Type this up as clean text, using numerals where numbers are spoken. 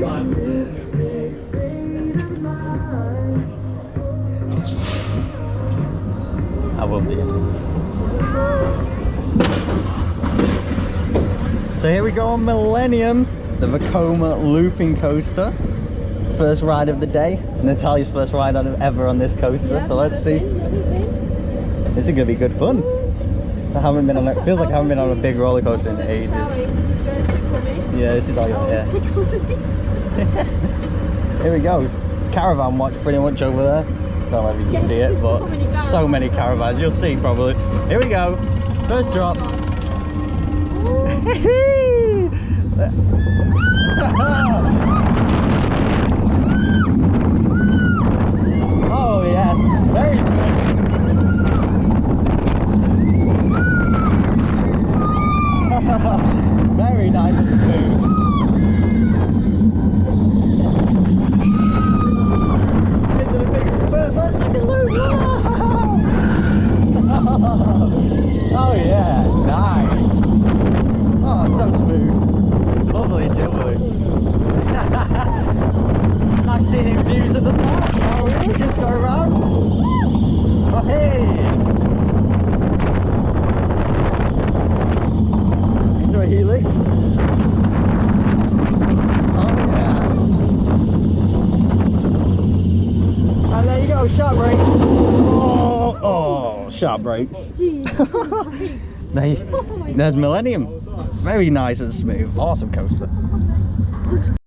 I will be. So here we go on Millennium, the Vekoma looping coaster. First ride of the day. Natalia's first ride ever on this coaster. Yeah, so let's see. This is gonna be good fun. I haven't been on it. Feels like I haven't been on a big roller coaster in ages. This is going to tickle me. Yeah, this is all your hair. It tickles me. Here we go. Caravan watch pretty much over there. Don't know if you can see it, but so many caravans. You'll see probably. Here we go. First drop. Oh yes, very smooth. Very nice and smooth. Into the big first, let's see the loop. Oh yeah, nice. Oh, so smooth. Lovely jubbly. Nice scenic views of the park. Oh, we just go around. Oh, hey. Into a helix. Oh, yeah. And there you go, sharp brakes. Oh, sharp brakes. Jeez. There's Millennium. Very nice and smooth. Awesome coaster.